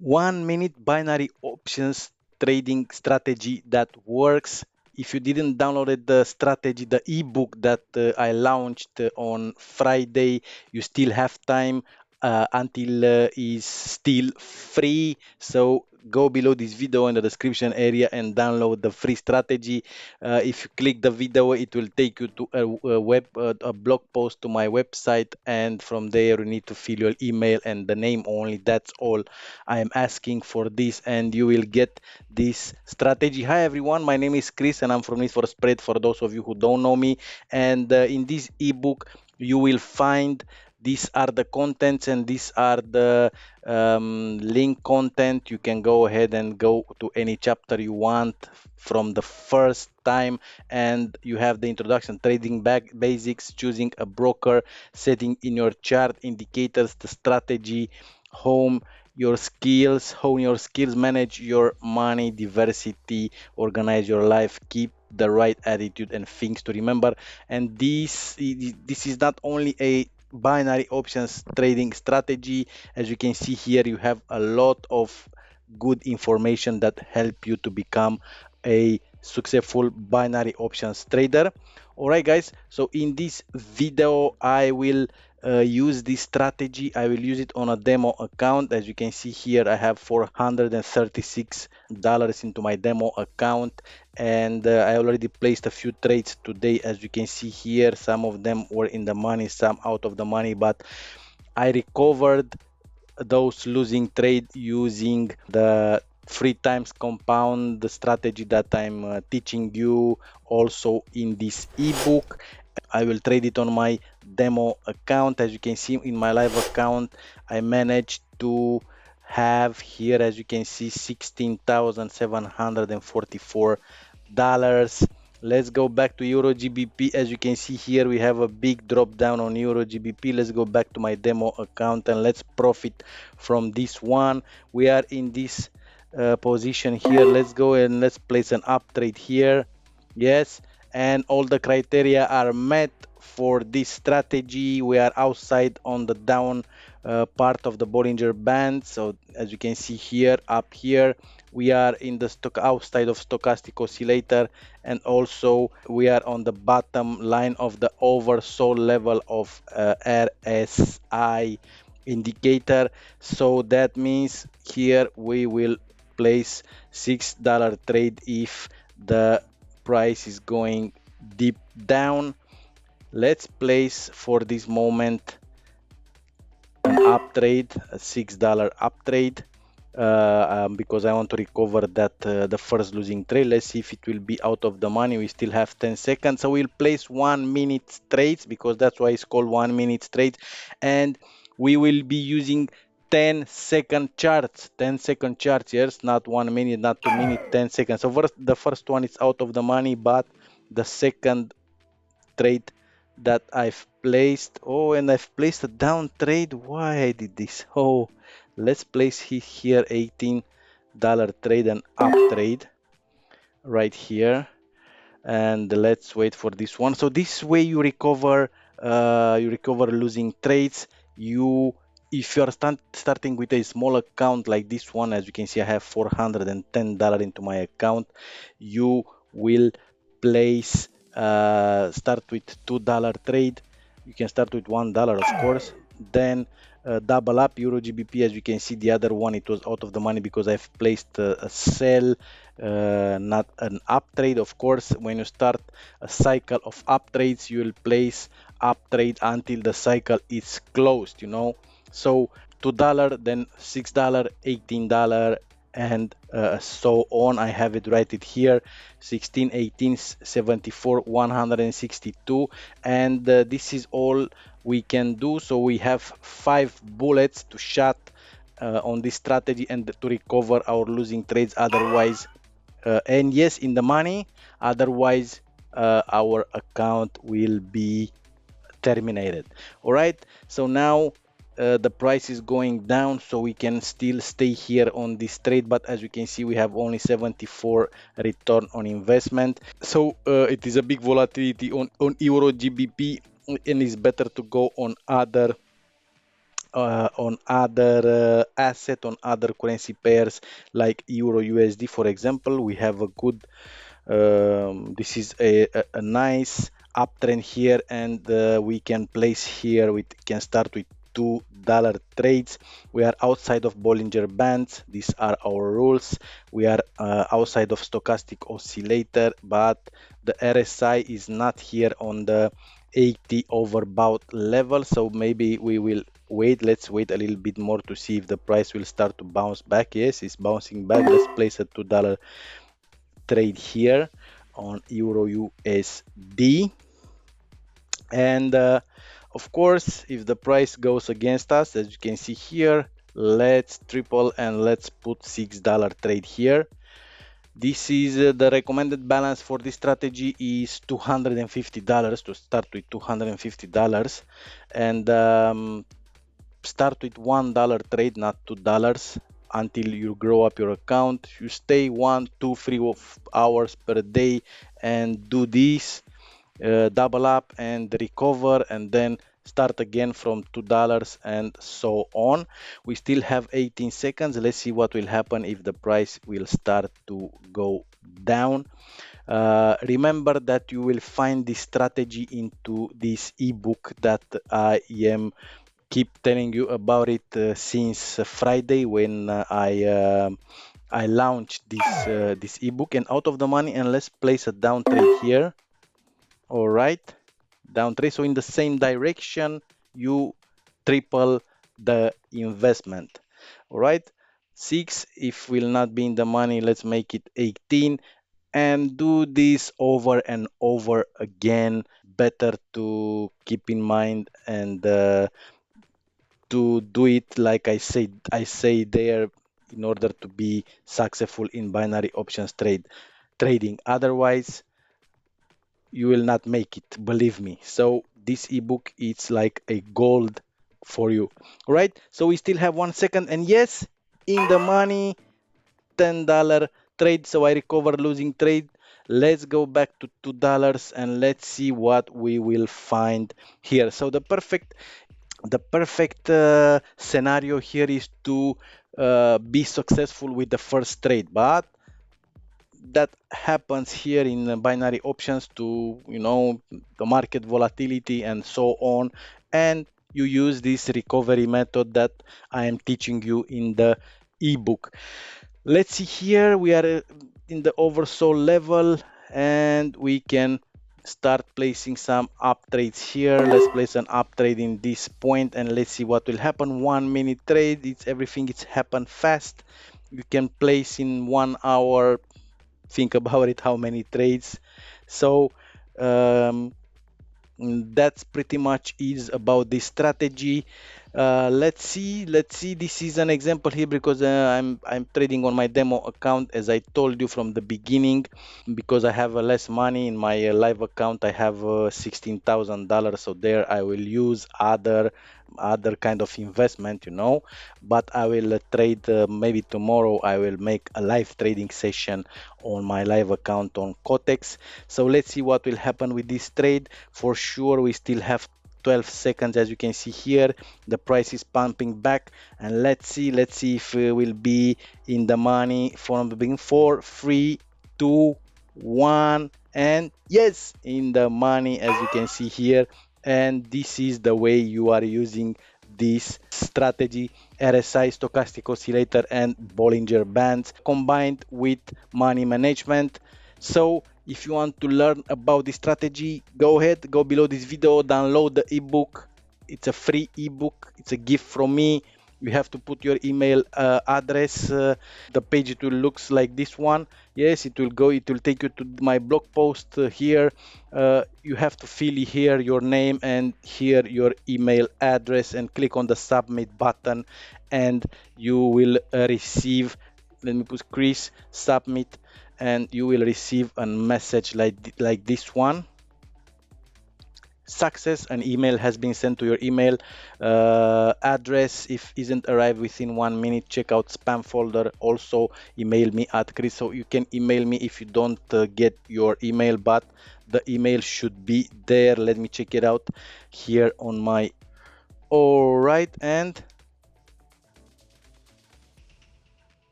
1 minute binary options trading strategy that works. If you didn't download the strategy, the ebook that I launched on Friday, you still have time until is still free. So go below this video in the description area and download the free strategy. If you click the video, it will take you to a blog post to my website, and from there you need to fill your email and the name only. That's all I am asking for this, and you will get this strategy. Hi everyone, my name is Chris, and I'm from Need for Spread. For those of you who don't know me, and in this ebook, you will find these are the contents and these are the link content. You can go ahead and go to any chapter you want from the first time, and you have the introduction, trading back basics, choosing a broker, setting in your chart indicators, the strategy, home your skills, hone your skills, manage your money, diversity, organize your life, keep the right attitude and things to remember. And this is not only a binary options trading strategy. As you can see here, you have a lot of good information that help you to become a successful binary options trader. All right guys, so in this video I will use this strategy. I will use it on a demo account. As you can see here, I have $436 into my demo account, and I already placed a few trades today. As you can see here, some of them were in the money, some out of the money, but I recovered those losing trade using the 3 times compound, the strategy that I'm teaching you also in this ebook. I will trade it on my demo account. As you can see in my live account, I managed to have here, as you can see, $16,744. Let's go back to Euro GBP. As you can see here, we have a big drop down on Euro GBP. Let's go back to my demo account and let's profit from this one. We are in this position here. Let's go and let's place an up trade here. Yes, and all the criteria are met for this strategy. We are outside on the down part of the Bollinger Band. So as you can see here, up here, we are in the stock outside of stochastic oscillator, and also we are on the bottom line of the oversold level of RSI indicator. So that means here we will place $6 trade if the price is going deep down. Let's place for this moment an up trade, a $6 up trade, because I want to recover that the first losing trade. Let's see if it will be out of the money. We still have 10 seconds, so we'll place 1 minute trades, because that's why it's called 1 minute trade, and we will be using 10-second charts. 10-second charts, yes, not 1 minute, not 2 minutes, 10 seconds. So first, the first one is out of the money, but the second trade that I've placed, oh, and I've placed a down trade. Why I did this? Oh, let's place here $18 trade and up trade right here, and let's wait for this one. So this way you recover losing trades. You, if you're starting with a small account like this one, as you can see, I have $410 into my account. You will place start with $2 trade. You can start with $1, of course, then double up Euro GBP. As you can see, the other one, it was out of the money because I've placed a sell, not an up trade. Of course, when you start a cycle of up trades, you will place up trade until the cycle is closed, you know. So $2, then $6, $18, and so on. I have it right here: 16, 18, 74, 162, and this is all we can do. So we have 5 bullets to shot on this strategy and to recover our losing trades. Otherwise, and yes, in the money. Otherwise, our account will be terminated. All right, so now the price is going down, so we can still stay here on this trade, but as you can see, we have only 74 return on investment. So it is a big volatility on Euro GBP, and it's better to go on other on other asset, on other currency pairs like Euro USD, for example. We have a good this is a nice uptrend here, and we can place here, we can start with $2 trades. We are outside of Bollinger Bands. These are our rules. We are outside of stochastic oscillator, but the RSI is not here on the 80 overbought level, so maybe we will wait. Let's wait a little bit more to see if the price will start to bounce back. Yes, it's bouncing back. Let's place a $2 trade here on Euro USD. And of course, if the price goes against us, as you can see here, let's triple and let's put $6 trade here. This is the recommended balance for this strategy is $250, to start with $250, and start with $1 trade, not $2, until you grow up your account. You stay 1, 2, 3 hours per day and do this, double up and recover, and then start again from $2 and so on. We still have 18 seconds. Let's see what will happen if the price will start to go down. Remember that you will find this strategy into this ebook that I am keep telling you about it since Friday, when I launched this ebook. And out of the money, and let's place a down trade here. All right, down trade. So in the same direction, you triple the investment. All right, 6. If will not be in the money, let's make it 18, and do this over and over again. Better to keep in mind and to do it like I say there, in order to be successful in binary options trading. Otherwise, you will not make it, believe me. So this ebook is like a gold for you. All right, so we still have 1 second, and yes, in the money, $10 trade. So I recover losing trade. Let's go back to $2 and let's see what we will find here. So the perfect scenario here is to be successful with the first trade, but that happens here in binary options to, the market volatility and so on, and you use this recovery method that I am teaching you in the ebook. Let's see here, we are in the oversold level, and we can start placing some up trades here. Let's place an up trade in this point, and let's see what will happen. 1 minute trade, it's everything, it's happen fast. You can place in 1 hour, think about it, how many trades. So that's pretty much is about this strategy. Let's see, this is an example here, because I'm trading on my demo account, as I told you from the beginning, because I have less money in my live account. I have $16,000, so there I will use other kind of investment, but I will trade, maybe tomorrow I will make a live trading session on my live account on Kotex. So let's see what will happen with this trade. For sure, we still have 12 seconds. As you can see here, the price is pumping back, and let's see if we will be in the money from the beginning. 4, 3, 2, 1, and yes, in the money, as you can see here. And this is the way you are using this strategy: RSI, stochastic oscillator, and Bollinger Bands combined with money management. So if you want to learn about this strategy, go ahead, go below this video, download the ebook. It's a free ebook, it's a gift from me. You have to put your email address. The page, it will looks like this one. Yes, it will take you to my blog post here. You have to fill here your name and here your email address, and click on the submit button, and you will receive, let me put Chris, submit, and you will receive a message like this one: success. An email has been sent to your email address. If isn't arrived within 1 minute, check out spam folder. Also email me at Chris. So you can email me if you don't get your email, but the email should be there. Let me check it out here on my All right, and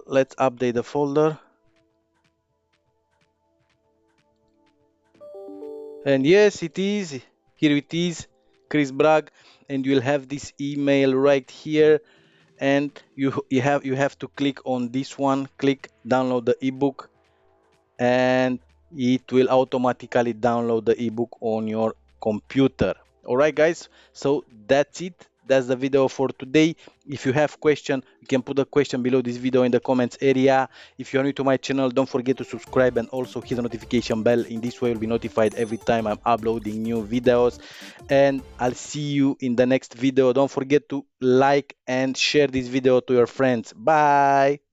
let's update the folder. And yes, it is. Here it is, Chris Bragg, and you'll have this email right here. And you have to click on this one. Click download the ebook, and it will automatically download the ebook on your computer. All right, guys, so that's it. That's the video for today. If you have question, you can put a question below this video in the comments area. If you're new to my channel, don't forget to subscribe and also hit the notification bell. In this way you'll be notified every time I'm uploading new videos, and I'll see you in the next video. Don't forget to like and share this video to your friends. Bye.